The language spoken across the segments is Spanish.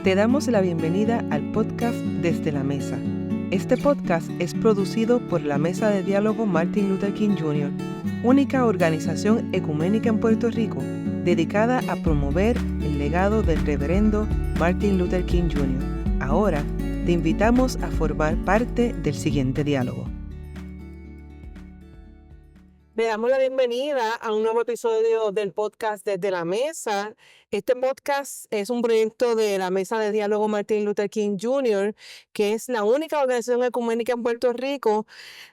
Te damos la bienvenida al podcast Desde la Mesa. Este podcast es producido por la Mesa de Diálogo Martin Luther King Jr., única organización ecuménica en Puerto Rico dedicada a promover el legado del reverendo Martin Luther King Jr. Ahora te invitamos a formar parte del siguiente diálogo. Le damos la bienvenida a un nuevo episodio del podcast Desde la Mesa. Este podcast es un proyecto de la Mesa de Diálogo Martin Luther King Jr., que es la única organización ecuménica en Puerto Rico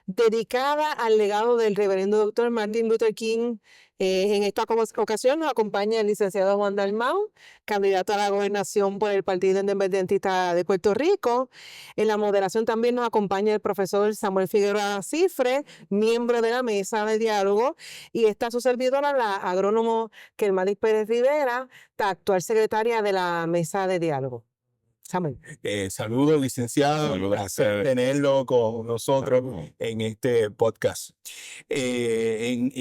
dedicada al legado del reverendo Dr. Martin Luther King. En esta ocasión nos acompaña el licenciado Juan Dalmau, candidato a la gobernación por el Partido Independentista de Puerto Rico. En la moderación también nos acompaña el profesor Samuel Figueroa Cifre, miembro de la Mesa de Diálogo, y está su servidora, la agrónomo Kelmadis Pérez Rivera, la actual secretaria de la Mesa de Diálogo. Samuel. Saludos, licenciado. Un placer tenerlo con nosotros en este podcast. En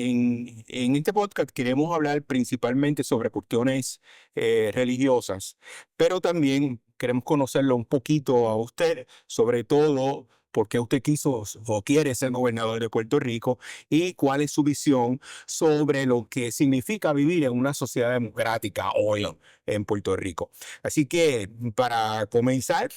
este podcast queremos hablar principalmente sobre cuestiones religiosas, pero también queremos conocerlo un poquito a usted, sobre todo por qué usted quiso o quiere ser gobernador de Puerto Rico y cuál es su visión sobre lo que significa vivir en una sociedad democrática hoy en Puerto Rico. Así que, para comenzar,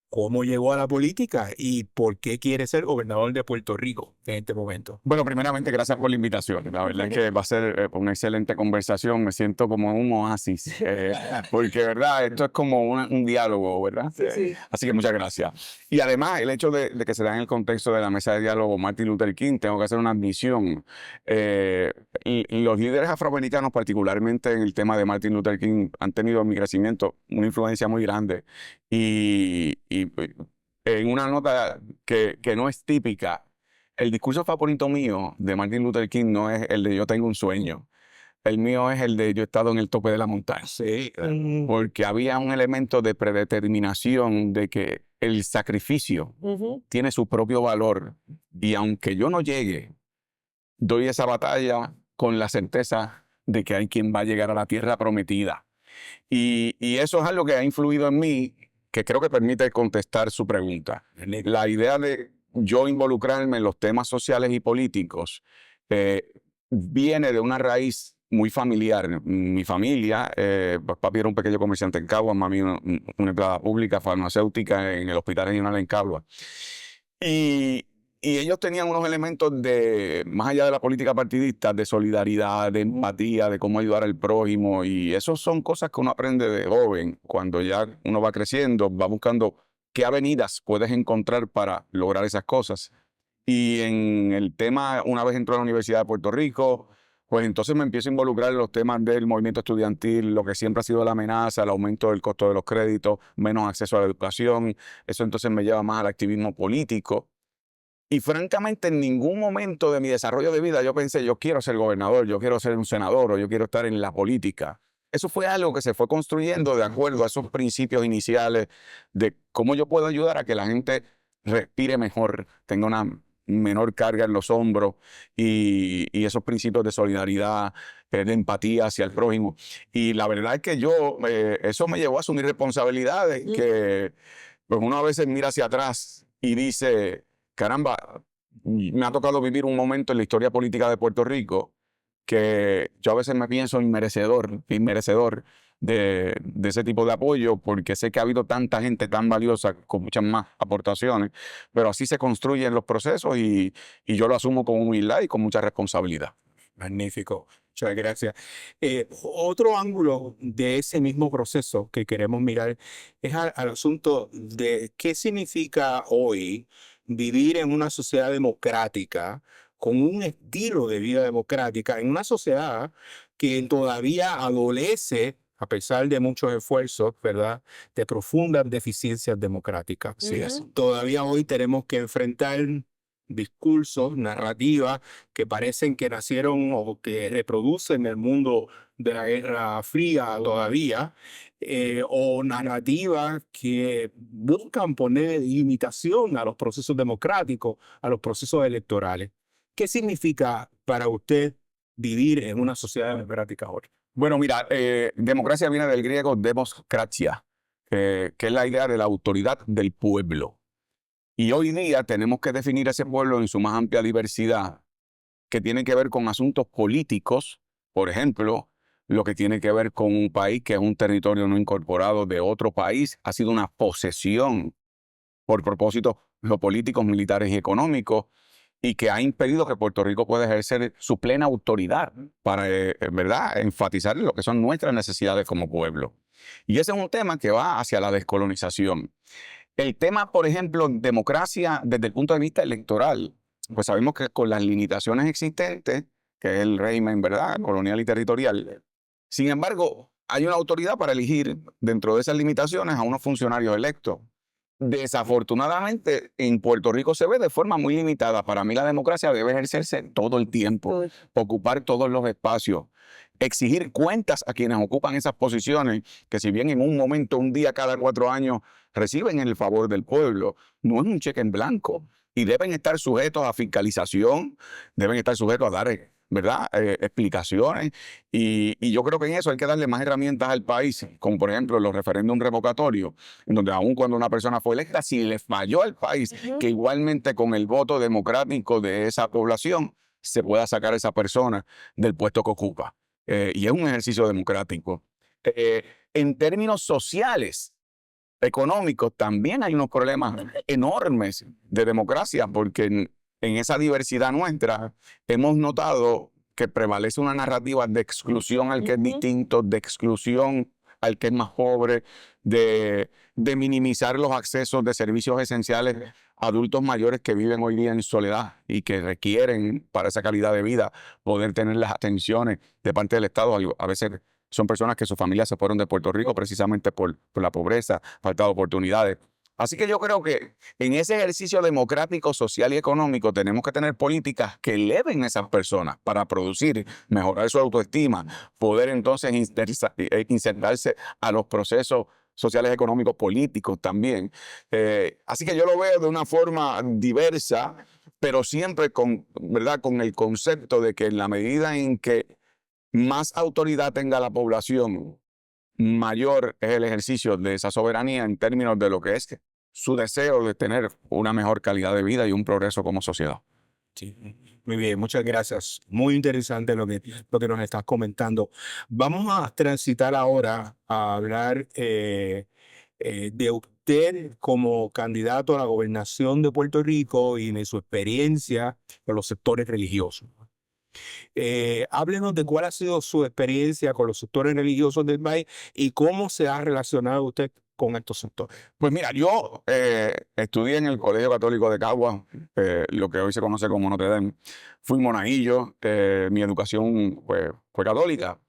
¿cómo llegó a la política y por qué quiere ser gobernador de Puerto Rico en este momento? Bueno, primeramente, gracias por la invitación. La verdad es que va a ser una excelente conversación. Me siento como en un oasis, porque, ¿verdad? Esto es como un diálogo, ¿verdad? Sí. Así que muchas gracias. Y además, el hecho de que se da en el contexto de la Mesa de Diálogo Martin Luther King, tengo que hacer una admisión. Y los líderes afroamericanos, particularmente en el tema de Martin Luther King, han tenido en mi crecimiento una influencia muy grande. Y en una nota que no es típica, el discurso favorito mío de Martin Luther King no es el de yo tengo un sueño. El mío es el de yo he estado en el tope de la montaña. Sí. Porque había un elemento de predeterminación de que el sacrificio tiene su propio valor. Y aunque yo no llegue, doy esa batalla con la certeza de que hay quien va a llegar a la tierra prometida. Y eso es algo que ha influido en mí, que creo que permite contestar su pregunta. La idea de yo involucrarme en los temas sociales y políticos viene de una raíz muy familiar. Mi familia, papi era un pequeño comerciante en Caguas, mami una empleada pública farmacéutica en el Hospital Regional en Caguas. Y ellos tenían unos elementos de, más allá de la política partidista, de solidaridad, de empatía, de cómo ayudar al prójimo. Y eso son cosas que uno aprende de joven. Cuando ya uno va creciendo, va buscando qué avenidas puedes encontrar para lograr esas cosas. Y en el tema, una vez entró a la Universidad de Puerto Rico, pues entonces me empiezo a involucrar en los temas del movimiento estudiantil, lo que siempre ha sido la amenaza, el aumento del costo de los créditos, menos acceso a la educación. Eso entonces me lleva más al activismo político. Y francamente, en ningún momento de mi desarrollo de vida yo pensé, yo quiero ser gobernador, yo quiero ser un senador o yo quiero estar en la política. Eso fue algo que se fue construyendo de acuerdo a esos principios iniciales de cómo yo puedo ayudar a que la gente respire mejor, tenga una menor carga en los hombros y esos principios de solidaridad, de empatía hacia el prójimo. Y la verdad es que eso me llevó a asumir responsabilidades que pues uno a veces mira hacia atrás y dice, caramba, me ha tocado vivir un momento en la historia política de Puerto Rico que yo a veces me pienso inmerecedor de ese tipo de apoyo, porque sé que ha habido tanta gente tan valiosa con muchas más aportaciones, pero así se construyen los procesos y yo lo asumo con humildad y con mucha responsabilidad. Magnífico. Muchas gracias. Otro ángulo de ese mismo proceso que queremos mirar es al asunto de qué significa hoy vivir en una sociedad democrática, con un estilo de vida democrática, en una sociedad que todavía adolece, a pesar de muchos esfuerzos, ¿verdad?, de profundas deficiencias democráticas. Así es. Todavía hoy tenemos que enfrentar discursos, narrativas que parecen que nacieron o que reproducen el mundo de la Guerra Fría todavía, o narrativas que buscan poner limitación a los procesos democráticos, a los procesos electorales. ¿Qué significa para usted vivir en una sociedad democrática ahora? Bueno, mira, democracia viene del griego demoskratia, que es la idea de la autoridad del pueblo. Y hoy día tenemos que definir ese pueblo en su más amplia diversidad, que tiene que ver con asuntos políticos, por ejemplo, lo que tiene que ver con un país que es un territorio no incorporado de otro país, ha sido una posesión por propósitos geopolíticos, militares y económicos, y que ha impedido que Puerto Rico pueda ejercer su plena autoridad para, ¿verdad?, enfatizar lo que son nuestras necesidades como pueblo. Y ese es un tema que va hacia la descolonización. El tema, por ejemplo, democracia desde el punto de vista electoral, pues sabemos que con las limitaciones existentes, que es el régimen, ¿verdad?, colonial y territorial, sin embargo, hay una autoridad para elegir dentro de esas limitaciones a unos funcionarios electos. Desafortunadamente, en Puerto Rico se ve de forma muy limitada. Para mí la democracia debe ejercerse todo el tiempo, ocupar todos los espacios, exigir cuentas a quienes ocupan esas posiciones, que si bien en un momento, un día cada 4 años, reciben el favor del pueblo, no es un cheque en blanco y deben estar sujetos a fiscalización, deben estar sujetos a dar, ¿verdad?, explicaciones. Y yo creo que en eso hay que darle más herramientas al país, como por ejemplo los referéndums revocatorios, en donde aun cuando una persona fue electa, si le falló al país, que igualmente con el voto democrático de esa población se pueda sacar a esa persona del puesto que ocupa. Y es un ejercicio democrático. En términos sociales, económicos, también hay unos problemas enormes de democracia, porque en esa diversidad nuestra hemos notado que prevalece una narrativa de exclusión al que es distinto, de exclusión al que es más pobre, de minimizar los accesos de servicios esenciales a adultos mayores que viven hoy día en soledad y que requieren para esa calidad de vida poder tener las atenciones de parte del Estado. A veces son personas que sus familias se fueron de Puerto Rico precisamente por la pobreza, falta de oportunidades. Así que yo creo que en ese ejercicio democrático, social y económico tenemos que tener políticas que eleven a esas personas para producir, mejorar su autoestima, poder entonces insertarse a los procesos sociales, económicos, políticos también. Así que yo lo veo de una forma diversa, pero siempre con, ¿verdad?, con el concepto de que en la medida en que más autoridad tenga la población, mayor es el ejercicio de esa soberanía en términos de lo que es su deseo de tener una mejor calidad de vida y un progreso como sociedad. Sí, muy bien, muchas gracias. Muy interesante lo que nos estás comentando. Vamos a transitar ahora a hablar de usted como candidato a la gobernación de Puerto Rico y de su experiencia con los sectores religiosos. Háblenos de cuál ha sido su experiencia con los sectores religiosos del país y cómo se ha relacionado usted con estos sectores. Pues mira, yo estudié en el Colegio Católico de Caguas, lo que hoy se conoce como Notre Dame. Fui monaguillo, mi educación fue católica,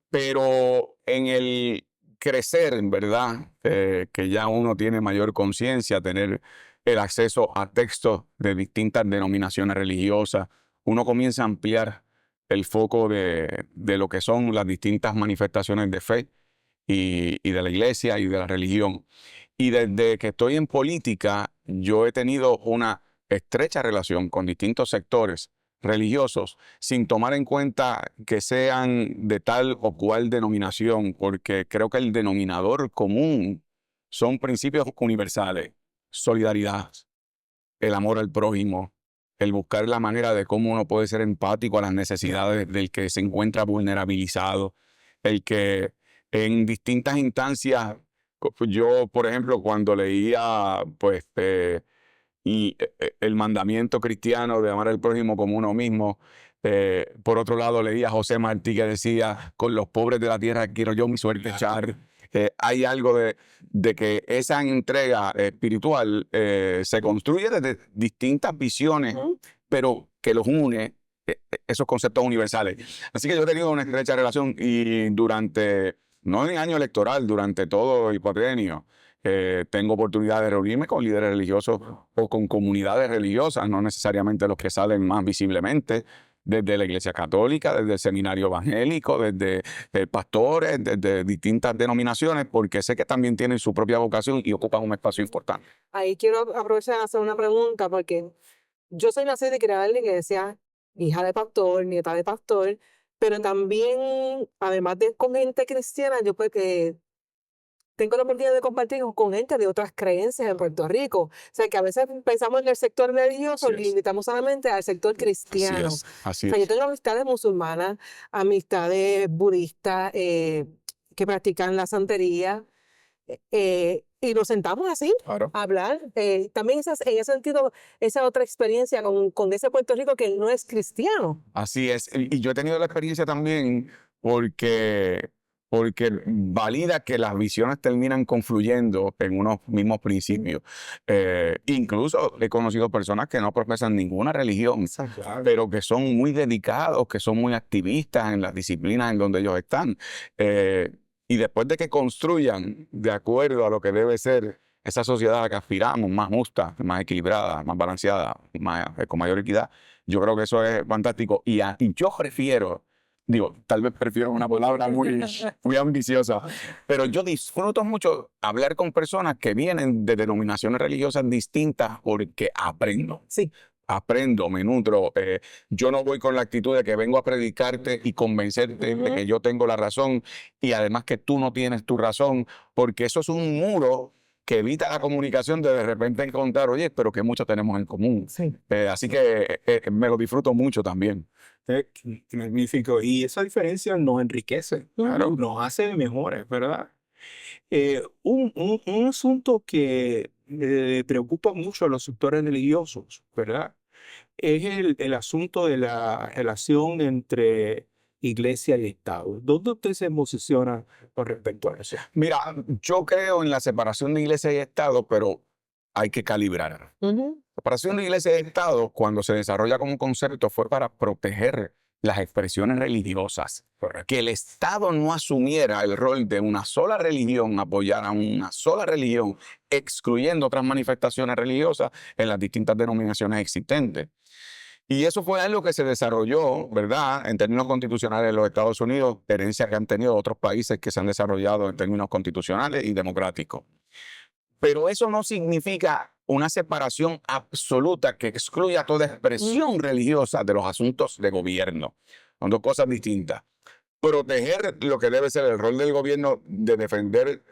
pero en el crecer, en verdad, que ya uno tiene mayor conciencia, tener el acceso a textos de distintas denominaciones religiosas, uno comienza a ampliar el foco de lo que son las distintas manifestaciones de fe y de la iglesia y de la religión. Y desde que estoy en política, yo he tenido una estrecha relación con distintos sectores religiosos, sin tomar en cuenta que sean de tal o cual denominación, porque creo que el denominador común son principios universales: solidaridad, el amor al prójimo, el buscar la manera de cómo uno puede ser empático a las necesidades del que se encuentra vulnerabilizado, el que en distintas instancias, yo, por ejemplo, cuando leía pues el mandamiento cristiano de amar al prójimo como uno mismo, por otro lado leía a José Martí que decía: con los pobres de la tierra quiero yo mi suerte echar. Hay algo de que esa entrega espiritual se construye desde distintas visiones, pero que los une esos conceptos universales. Así que yo he tenido una estrecha relación y no en año electoral, durante todo el cuatrienio, tengo oportunidad de reunirme con líderes religiosos o con comunidades religiosas, no necesariamente los que salen más visiblemente, desde la Iglesia Católica, desde el Seminario Evangélico, desde pastores, desde distintas denominaciones, porque sé que también tienen su propia vocación y ocupan un espacio importante. Ahí quiero aprovechar a hacer una pregunta, porque yo soy nacida y criada en la iglesia, hija de pastor, nieta de pastor, pero también, además de con gente cristiana, yo pues que tengo la oportunidad de compartir con gente de otras creencias en Puerto Rico. O sea, que a veces pensamos en el sector religioso Así y es. limitamos solamente al sector Así cristiano. es, así O sea, yo es. tengo amistades musulmanas, amistades budistas que practican la santería, y nos sentamos así Claro. a hablar. También en ese sentido, esa otra experiencia con ese Puerto Rico que no es cristiano. Así es. Y yo he tenido la experiencia también porque valida que las visiones terminan confluyendo en unos mismos principios. Incluso he conocido personas que no profesan ninguna religión, pero que son muy dedicados, que son muy activistas en las disciplinas en donde ellos están. Y después de que construyan de acuerdo a lo que debe ser esa sociedad a la que aspiramos, más justa, más equilibrada, más balanceada, con mayor equidad, yo creo que eso es fantástico. Y yo prefiero, digo, tal vez prefiero una palabra muy ambiciosa, pero yo disfruto mucho hablar con personas que vienen de denominaciones religiosas distintas porque aprendo. Sí. Aprendo, me nutro. Yo no voy con la actitud de que vengo a predicarte y convencerte de que yo tengo la razón y además que tú no tienes tu razón, porque eso es un muro que evita la comunicación de repente encontrar, oye, pero que mucho tenemos en común. Sí. Así que me lo disfruto mucho también. Magnífico. Y esa diferencia nos enriquece, Claro. nos hace mejores, ¿verdad? Un asunto que preocupa mucho a los sectores religiosos, ¿verdad? Es el asunto de la relación entre iglesia y Estado. ¿Dónde usted se posiciona con respecto a eso? Mira, yo creo en la separación de iglesia y Estado, pero hay que calibrar. Ujú. La separación de iglesia y Estado, cuando se desarrolla como concepto, fue para proteger las expresiones religiosas. Que el Estado no asumiera el rol de una sola religión, apoyar a una sola religión, excluyendo otras manifestaciones religiosas en las distintas denominaciones existentes. Y eso fue algo que se desarrolló, ¿verdad?, en términos constitucionales en los Estados Unidos, herencia que han tenido otros países que se han desarrollado en términos constitucionales y democráticos. Pero eso no significa una separación absoluta que excluya toda expresión religiosa de los asuntos de gobierno. Son dos cosas distintas. Proteger lo que debe ser el rol del gobierno de defender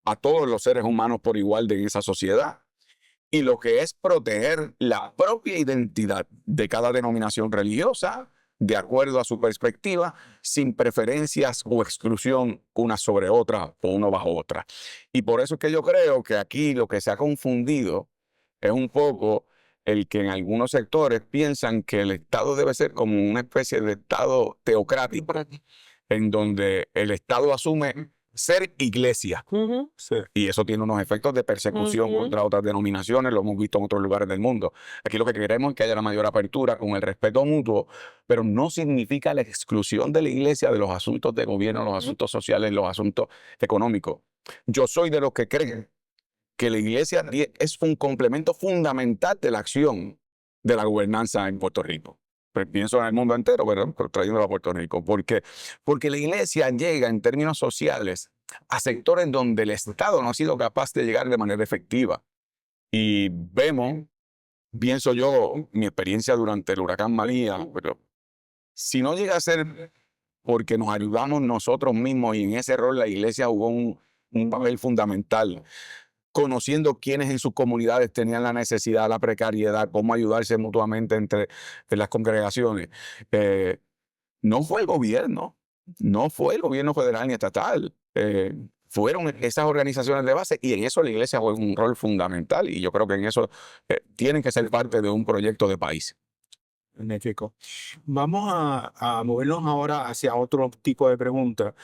a todos los seres humanos por igual de esa sociedad. Y lo que es proteger la propia identidad de cada denominación religiosa de acuerdo a su perspectiva, sin preferencias o exclusión una sobre otra o uno bajo otra. Y por eso es que yo creo que aquí lo que se ha confundido es un poco el que en algunos sectores piensan que el Estado debe ser como una especie de Estado teocrático, en donde el Estado asume ser iglesia. Ujú. Sí. Y eso tiene unos efectos de persecución contra otras denominaciones, lo hemos visto en otros lugares del mundo. Aquí lo que queremos es que haya la mayor apertura con el respeto mutuo, pero no significa la exclusión de la iglesia de los asuntos de gobierno, los asuntos sociales, los asuntos económicos. Yo soy de los que creen que la iglesia es un complemento fundamental de la acción de la gobernanza en Puerto Rico. Pues pienso en el mundo entero, pero trayéndolo a Puerto Rico. ¿Por qué? Porque la iglesia llega en términos sociales a sectores donde el Estado no ha sido capaz de llegar de manera efectiva. Y vemos, pienso yo, mi experiencia durante el huracán María, pero si no llega a ser porque nos ayudamos nosotros mismos y en ese rol la iglesia jugó un papel fundamental, conociendo quiénes en sus comunidades tenían la necesidad, la precariedad, cómo ayudarse mutuamente entre las congregaciones. No fue el gobierno, no fue el gobierno federal ni estatal. Fueron esas organizaciones de base y en eso la iglesia juega un rol fundamental y yo creo que en eso tienen que ser parte de un proyecto de país. Magnífico. Vamos a movernos ahora hacia otro tipo de preguntas.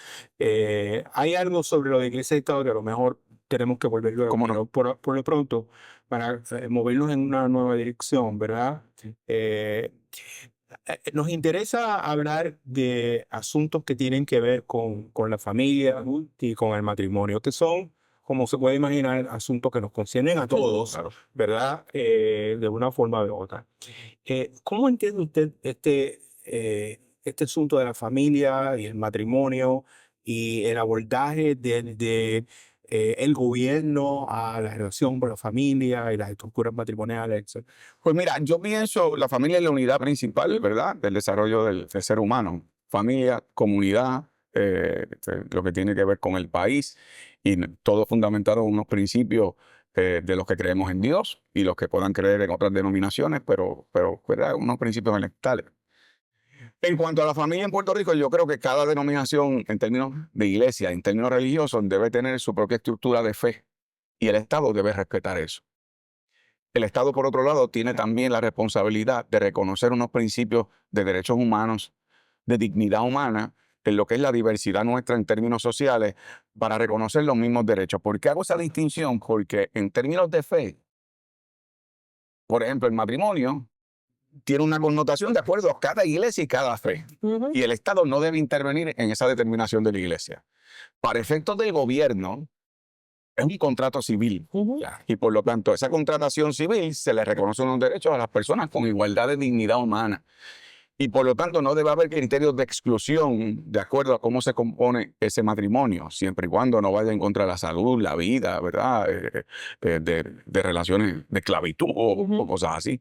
Hay algo sobre lo de iglesia y Estado que a lo mejor tenemos que volver luego, ¿Cómo no? pero por lo pronto, para movernos en una nueva dirección, ¿verdad? Nos interesa hablar de asuntos que tienen que ver con la familia y con el matrimonio, que son, como se puede imaginar, asuntos que nos conciernen a todos, Claro. ¿verdad? De una forma o de otra. ¿Cómo entiende usted este asunto de la familia y el matrimonio y el abordaje de el gobierno a la relación con la familia y las estructuras matrimoniales, etcétera? Pues mira, yo pienso la familia es la unidad principal, ¿verdad?, del desarrollo del ser humano. Familia, comunidad, lo que tiene que ver con el país. y todo fundamentado en unos principios de los que creemos en Dios y los que puedan creer en otras denominaciones, pero ¿verdad? Unos principios elementales. En cuanto a la familia en Puerto Rico, yo creo que cada denominación en términos de iglesia, en términos religiosos, debe tener su propia estructura de fe y el Estado debe respetar eso. El Estado, por otro lado, tiene también la responsabilidad de reconocer unos principios de derechos humanos, de dignidad humana, en lo que es la diversidad nuestra en términos sociales, para reconocer los mismos derechos. ¿Por qué hago esa distinción? Porque en términos de fe, por ejemplo, el matrimonio tiene una connotación de acuerdo a cada iglesia y cada fe. Ujú. Y el Estado no debe intervenir en esa determinación de la iglesia. Para efectos del gobierno, es un contrato civil. Ujú. Y por lo tanto, esa contratación civil se le reconocen los derechos a las personas con igualdad de dignidad humana. Y por lo tanto, no debe haber criterios de exclusión de acuerdo a cómo se compone ese matrimonio, siempre y cuando no vaya en contra de la salud, la vida, ¿verdad? De relaciones de esclavitud o cosas así.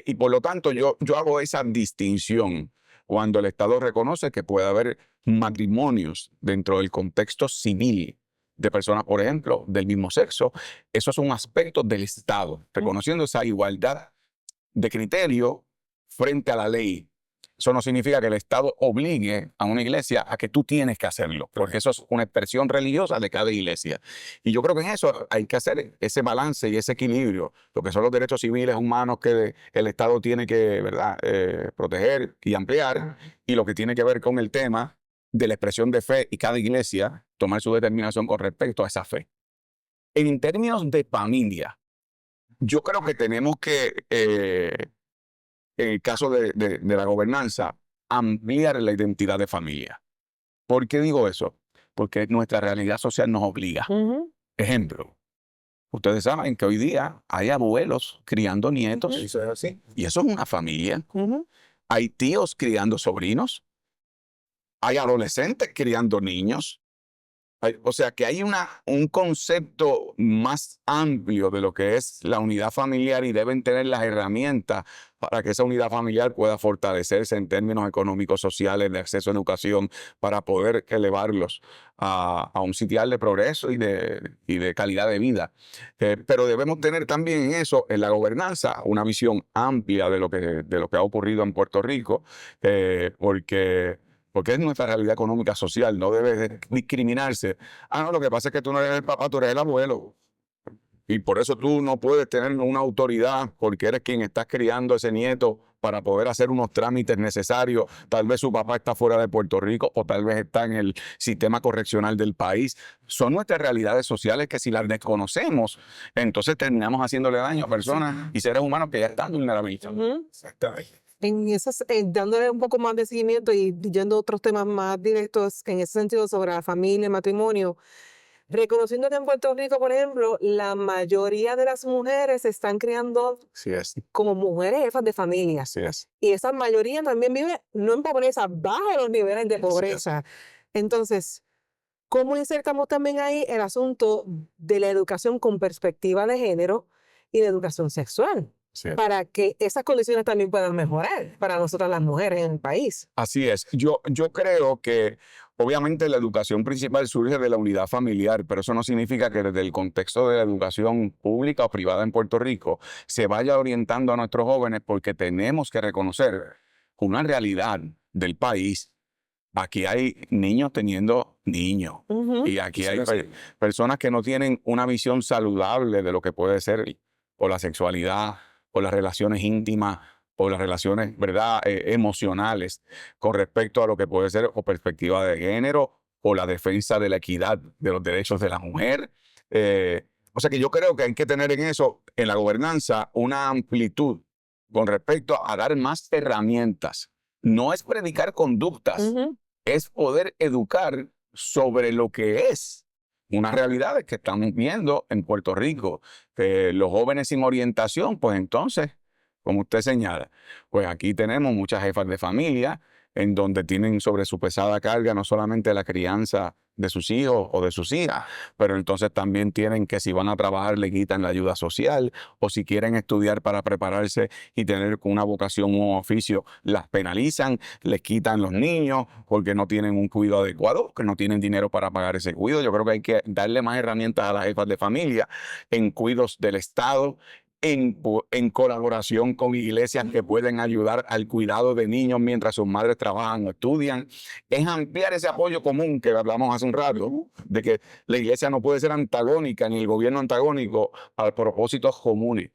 Y por lo tanto, yo hago esa distinción cuando el Estado reconoce que puede haber matrimonios dentro del contexto civil de personas, por ejemplo, del mismo sexo. Esos son aspectos del Estado, reconociendo esa igualdad de criterio frente a la ley. Eso no significa que el Estado obligue a una iglesia a que tú tienes que hacerlo, porque eso es una expresión religiosa de cada iglesia. Y yo creo que en eso hay que hacer ese balance y ese equilibrio, lo que son los derechos civiles humanos que el Estado tiene que, ¿verdad? Proteger y ampliar, y lo que tiene que ver con el tema de la expresión de fe y cada iglesia tomar su determinación con respecto a esa fe. En términos de familia, yo creo que tenemos que, en el caso de la gobernanza, ampliar la identidad de familia. ¿Por qué digo eso? Porque nuestra realidad social nos obliga. Ujú. Ejemplo, ustedes saben que hoy día hay abuelos criando nietos. Eso es así. Y eso es una familia. Ujú. Hay tíos criando sobrinos. Hay adolescentes criando niños. O sea que hay un concepto más amplio de lo que es la unidad familiar y deben tener las herramientas para que esa unidad familiar pueda fortalecerse en términos económicos, sociales, de acceso a educación, para poder elevarlos a un sitial de progreso y de calidad de vida. Pero debemos tener también en eso, en la gobernanza, una visión amplia de lo que ha ocurrido en Puerto Rico, porque es nuestra realidad económica social, no debe discriminarse. No, lo que pasa es que tú no eres el papá, tú eres el abuelo. Y por eso tú no puedes tener una autoridad, porque eres quien está criando a ese nieto para poder hacer unos trámites necesarios. Tal vez su papá está fuera de Puerto Rico o tal vez está en el sistema correccional del país. Son nuestras realidades sociales que si las desconocemos, entonces terminamos haciéndole daño a personas y seres humanos que ya están vulnerabilizados. Ujú. Exactamente. En esas, dándole un poco más de seguimiento y yendo a otros temas más directos en ese sentido sobre la familia, el matrimonio, reconociendo que en Puerto Rico, por ejemplo, la mayoría de las mujeres se están criando Así es, como mujeres jefas de familia. así es. Y esa mayoría también vive no en pobreza, baja los niveles de pobreza. Entonces, ¿cómo insertamos también ahí el asunto de la educación con perspectiva de género y de educación sexual? Así es. Para que esas condiciones también puedan mejorar para nosotras las mujeres en el país. Así es. Yo creo que obviamente la educación principal surge de la unidad familiar, pero eso no significa que desde el contexto de la educación pública o privada en Puerto Rico se vaya orientando a nuestros jóvenes, porque tenemos que reconocer una realidad del país. Aquí hay niños teniendo niños Ujú. y aquí hay Sí, sí. personas que no tienen una visión saludable de lo que puede ser o la sexualidad o las relaciones íntimas o las relaciones, ¿verdad? Emocionales con respecto a lo que puede ser o perspectiva de género o la defensa de la equidad de los derechos de la mujer. O sea que yo creo que hay que tener en eso, en la gobernanza, una amplitud con respecto a dar más herramientas. No es predicar conductas, Ujú. es poder educar sobre lo que es unas realidades que estamos viendo en Puerto Rico. Los jóvenes sin orientación, pues entonces, como usted señala, pues aquí tenemos muchas jefas de familia en donde tienen sobre su pesada carga no solamente la crianza de sus hijos o de sus hijas, pero entonces también tienen que si van a trabajar le quitan la ayuda social, o si quieren estudiar para prepararse y tener una vocación o un oficio, las penalizan, les quitan los niños porque no tienen un cuidado adecuado, que no tienen dinero para pagar ese cuidado. Yo creo que hay que darle más herramientas a las jefas de familia en cuidados del Estado, en colaboración con iglesias que pueden ayudar al cuidado de niños mientras sus madres trabajan o estudian. Es ampliar ese apoyo común que hablamos hace un rato, de que la iglesia no puede ser antagónica ni el gobierno antagónico a propósitos comunes.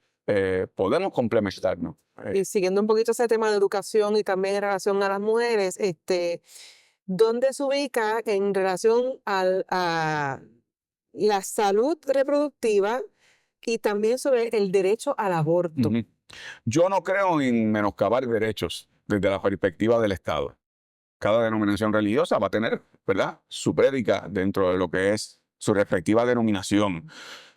Podemos complementarnos. Y siguiendo un poquito ese tema de educación y también en relación a las mujeres, ¿dónde se ubica en relación a la salud reproductiva y también sobre el derecho al aborto? Ujú. Yo no creo en menoscabar derechos desde la perspectiva del Estado. Cada denominación religiosa va a tener, ¿verdad?, su prédica dentro de lo que es su respectiva denominación.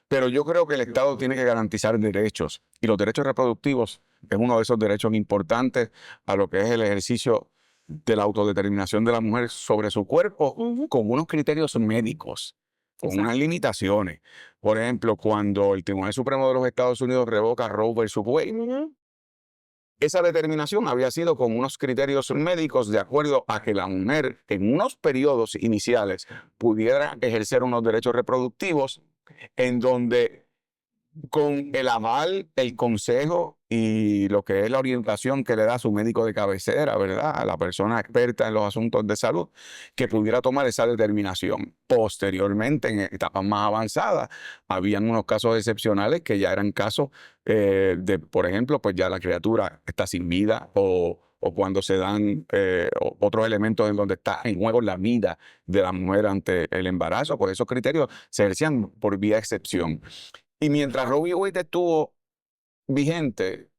Pero yo creo que el Estado tiene que garantizar derechos, y los derechos reproductivos es uno de esos derechos importantes a lo que es el ejercicio de la autodeterminación de la mujer sobre su cuerpo, con unos criterios médicos, con unas limitaciones. Por ejemplo, cuando el Tribunal Supremo de los Estados Unidos revoca Roe versus Wade, esa determinación había sido con unos criterios médicos de acuerdo a que la mujer en unos periodos iniciales pudiera ejercer unos derechos reproductivos en donde con el aval, el consejo y lo que es la orientación que le da su médico de cabecera, ¿verdad?, a la persona experta en los asuntos de salud, que pudiera tomar esa determinación. Posteriormente, en etapas más avanzadas, habían unos casos excepcionales que ya eran casos de, por ejemplo, pues ya la criatura está sin vida, o cuando se dan otros elementos en donde está en juego la vida de la mujer ante el embarazo, pues esos criterios se ejercían por vía excepción. Y mientras Roe v. Wade estuvo vigente,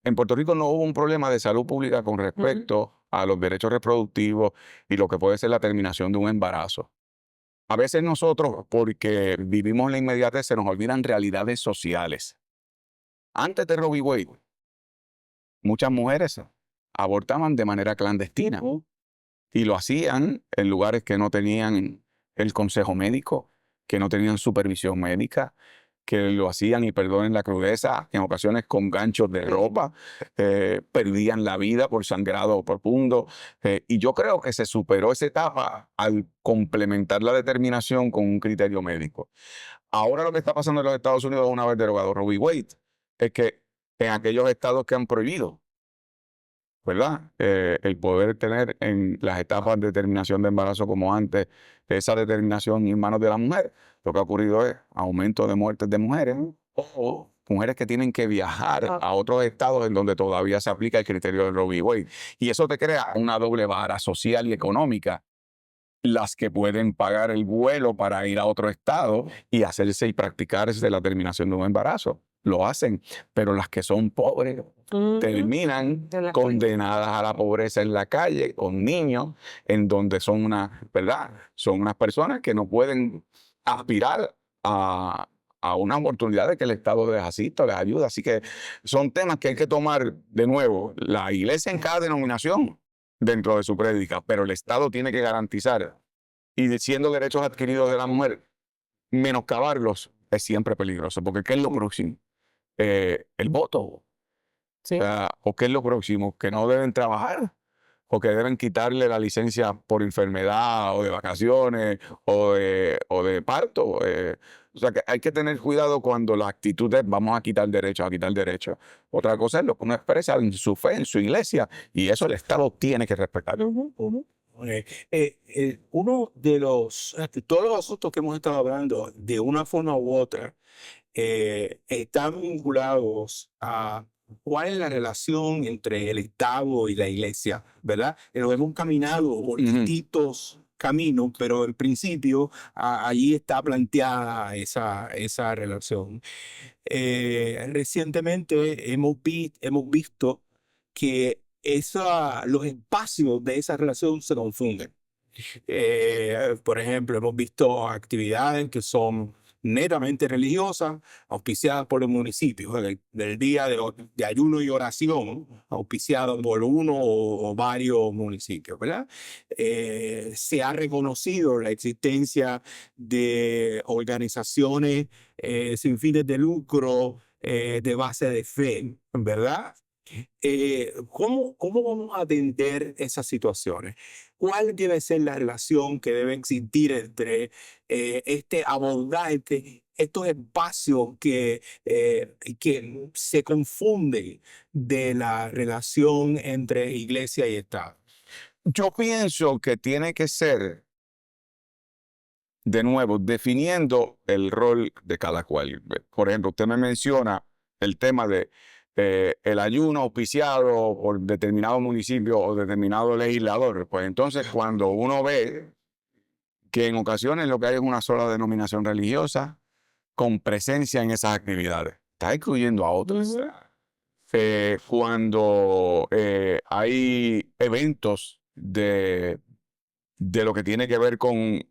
en Puerto Rico no hubo un problema de salud pública con respecto a los derechos reproductivos y lo que puede ser la terminación de un embarazo. A veces nosotros, porque vivimos en la inmediatez, se nos olvidan realidades sociales. Antes de Roe v. Wade, muchas mujeres abortaban de manera clandestina y lo hacían en lugares que no tenían el consejo médico, que no tenían supervisión médica, que lo hacían, y perdonen la crudeza, en ocasiones con ganchos de ropa, perdían la vida por sangrado profundo. Y yo creo que se superó esa etapa al complementar la determinación con un criterio médico. Ahora lo que está pasando en los Estados Unidos, una vez derogado Roe v. Wade, es que en aquellos estados que han prohibido, ¿verdad?, el poder tener en las etapas de determinación de embarazo como antes, esa determinación en manos de la mujer, lo que ha ocurrido es aumento de muertes de mujeres o mujeres que tienen que viajar a otros estados en donde todavía se aplica el criterio de Roe v. Wade. Y eso te crea una doble vara social y económica. Las que pueden pagar el vuelo para ir a otro estado y hacerse y practicarse la terminación de un embarazo, lo hacen, pero las que son pobres terminan condenadas a la pobreza en la calle con niños, en donde son ¿verdad?, son unas personas que no pueden aspirar a una oportunidad de que el Estado les asista, les ayude. Así que son temas que hay que tomar de nuevo. La iglesia en cada denominación dentro de su prédica, pero el Estado tiene que garantizar, y siendo derechos adquiridos de la mujer, menoscabarlos es siempre peligroso, porque ¿qué es lo próximo? El voto. Sí. ¿O qué es lo próximo? Que no deben trabajar, o que deben quitarle la licencia por enfermedad, o de vacaciones, o de parto. O sea, que hay que tener cuidado cuando la actitud es vamos a quitar derechos, a quitar derechos. Otra cosa es lo que uno expresa en su fe, en su iglesia, y eso el Estado tiene que respetar. Uno de todos los asuntos que hemos estado hablando, de una forma u otra, están vinculados a cuál es la relación entre el Estado y la iglesia, ¿verdad? Lo hemos caminado por distintos caminos, pero en principio allí está planteada esa relación. Recientemente hemos visto que los espacios de esa relación se confunden. Por ejemplo, hemos visto actividades que son netamente religiosas, auspiciadas por el municipio, del día de ayuno y oración, auspiciado por uno o varios municipios, ¿verdad? Se ha reconocido la existencia de organizaciones sin fines de lucro de base de fe, ¿verdad? ¿Cómo vamos a atender esas situaciones? ¿Cuál debe ser la relación que debe existir entre este abordaje, estos espacios que se confunden de la relación entre iglesia y Estado? Yo pienso que tiene que ser, de nuevo, definiendo el rol de cada cual. Por ejemplo, usted me menciona el tema de el ayuno auspiciado por determinado municipio o determinado legislador. Pues entonces, cuando uno ve que en ocasiones lo que hay es una sola denominación religiosa con presencia en esas actividades, está excluyendo a otros. Cuando hay eventos de lo que tiene que ver con,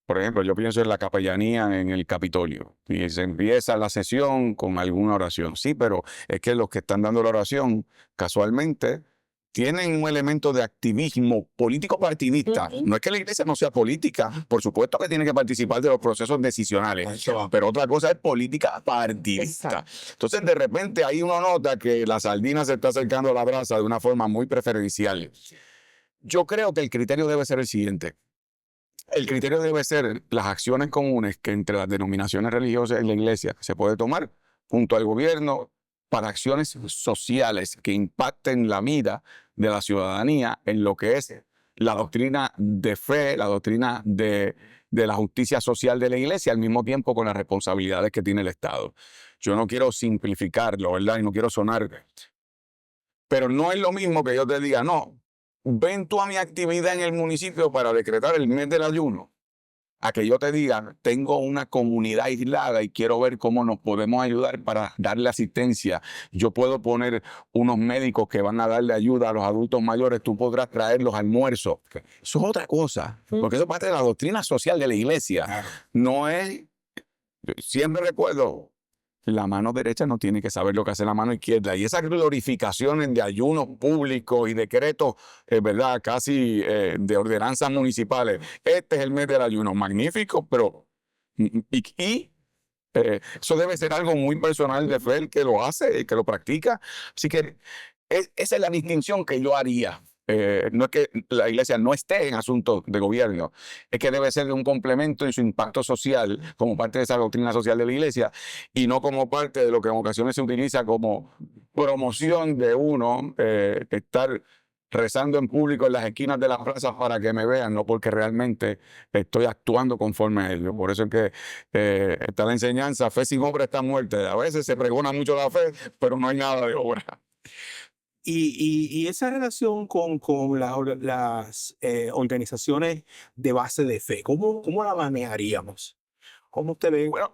por ejemplo, yo pienso en la capellanía en el Capitolio y se empieza la sesión con alguna oración. Sí, pero es que los que están dando la oración casualmente tienen un elemento de activismo político partidista. No es que la iglesia no sea política, por supuesto que tiene que participar de los procesos decisionales, pero otra cosa es política partidista. Entonces, de repente, ahí uno nota que la sardina se está acercando a la brasa de una forma muy preferencial. Yo creo que el criterio debe ser el siguiente. El criterio debe ser las acciones comunes que entre las denominaciones religiosas en la iglesia se puede tomar junto al gobierno para acciones sociales que impacten la vida de la ciudadanía en lo que es la doctrina de fe, la doctrina de la justicia social de la iglesia, al mismo tiempo con las responsabilidades que tiene el Estado. Yo no quiero simplificarlo, ¿verdad? Y no quiero sonar, pero no es lo mismo que yo te diga, no, ven tú a mi actividad en el municipio para decretar el mes del ayuno, a que yo te diga, tengo una comunidad aislada y quiero ver cómo nos podemos ayudar para darle asistencia. Yo puedo poner unos médicos que van a darle ayuda a los adultos mayores, tú podrás traer los almuerzos. Eso es otra cosa, porque eso es parte de la doctrina social de la iglesia. No es, siempre recuerdo, la mano derecha no tiene que saber lo que hace la mano izquierda. Y esas glorificaciones de ayunos públicos y decretos, ¿verdad? Casi de ordenanzas municipales. Este es el mes del ayuno. Magnífico, pero... eso debe ser algo muy personal de fe el que lo hace, el que lo practica. Así que esa es la distinción que yo haría. No es que la iglesia no esté en asuntos de gobierno, es que debe ser de un complemento en su impacto social como parte de esa doctrina social de la iglesia y no como parte de lo que en ocasiones se utiliza como promoción de uno, estar rezando en público en las esquinas de las plazas para que me vean, no porque realmente estoy actuando conforme a ellos. Por eso es que está la enseñanza, fe sin obra está muerta. A veces se pregona mucho la fe, pero no hay nada de obra. Y esa relación con las organizaciones de base de fe, ¿cómo la manejaríamos? ¿Cómo usted ve? Bueno,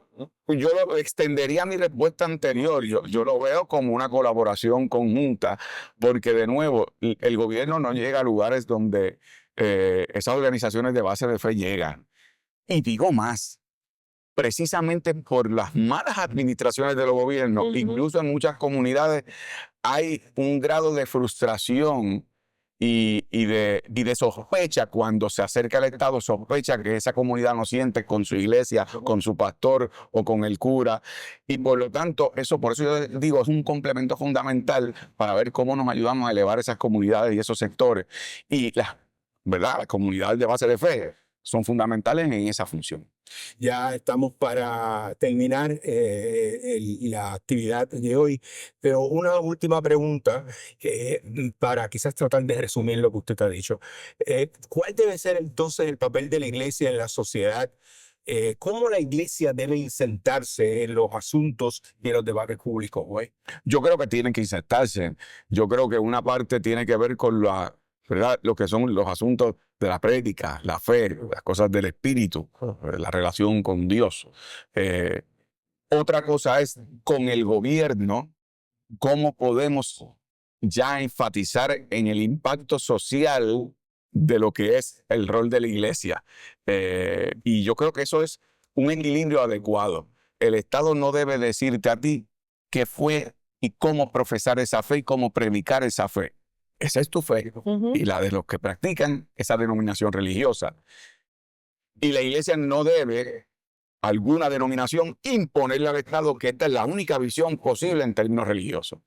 yo lo extendería a mi respuesta anterior. Yo lo veo como una colaboración conjunta, porque de nuevo, el gobierno no llega a lugares donde esas organizaciones de base de fe llegan. Y digo más, precisamente por las malas administraciones de los gobiernos, incluso en muchas comunidades, hay un grado de frustración y de sospecha cuando se acerca al Estado, sospecha que esa comunidad no siente con su iglesia, con su pastor o con el cura. Y por lo tanto, por eso yo digo, es un complemento fundamental para ver cómo nos ayudamos a elevar esas comunidades y esos sectores. Y ¿verdad? Las comunidades de base de fe son fundamentales en esa función. Ya estamos para terminar la actividad de hoy, pero una última pregunta para quizás tratar de resumir lo que usted ha dicho. ¿Cuál debe ser entonces el papel de la iglesia en la sociedad? ¿Cómo la iglesia debe insertarse en los asuntos y en los debates públicos hoy? Yo creo que tienen que insertarse. Yo creo que una parte tiene que ver con ¿verdad? Lo que son los asuntos de la prédica, la fe, las cosas del espíritu, la relación con Dios. Otra cosa es con el gobierno, cómo podemos ya enfatizar en el impacto social de lo que es el rol de la iglesia. Y yo creo que eso es un equilibrio adecuado. El Estado no debe decirte a ti qué fue y cómo profesar esa fe y cómo predicar esa fe. Esa es tu fe y la de los que practican esa denominación religiosa. Y la iglesia no debe, alguna denominación, imponerle al Estado que esta es la única visión posible en términos religiosos.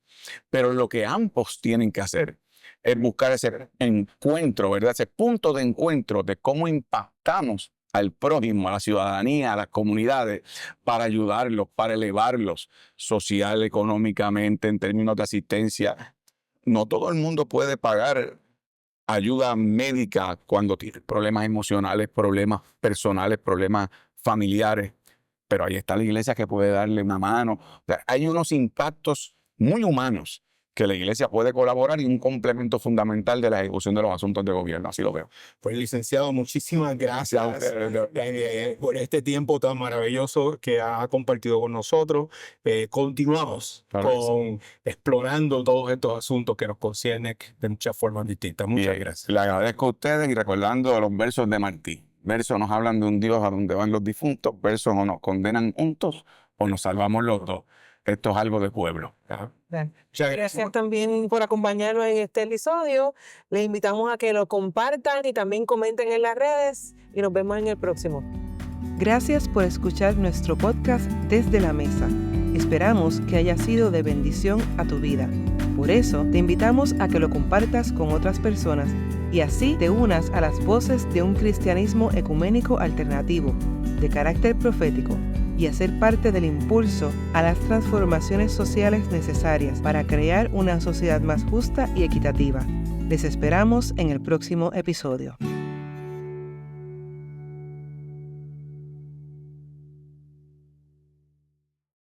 Pero lo que ambos tienen que hacer es buscar ese encuentro, ¿verdad? Ese punto de encuentro de cómo impactamos al prójimo, a la ciudadanía, a las comunidades, para ayudarlos, para elevarlos social, económicamente, en términos de asistencia. No todo el mundo puede pagar ayuda médica cuando tiene problemas emocionales, problemas personales, problemas familiares, pero ahí está la iglesia que puede darle una mano. O sea, hay unos impactos muy humanos que la iglesia puede colaborar y un complemento fundamental de la ejecución de los asuntos de gobierno, así lo veo. Pues licenciado, muchísimas gracias por este tiempo tan maravilloso que ha compartido con nosotros. Continuamos explorando todos estos asuntos que nos conciernen de muchas formas distintas. Muchas gracias. Le agradezco a ustedes y recordando los versos de Martí. Versos nos hablan de un Dios a donde van los difuntos, versos o nos condenan juntos o nos salvamos los dos. Esto es algo de pueblo. Muchas gracias también por acompañarnos en este episodio. Les invitamos a que lo compartan y también comenten en las redes y nos vemos en el próximo. Gracias por escuchar nuestro podcast Desde la Mesa. Esperamos que haya sido de bendición a tu vida. Por eso te invitamos a que lo compartas con otras personas y así te unas a las voces de un cristianismo ecuménico alternativo, de carácter profético, y a ser parte del impulso a las transformaciones sociales necesarias para crear una sociedad más justa y equitativa. Les esperamos en el próximo episodio.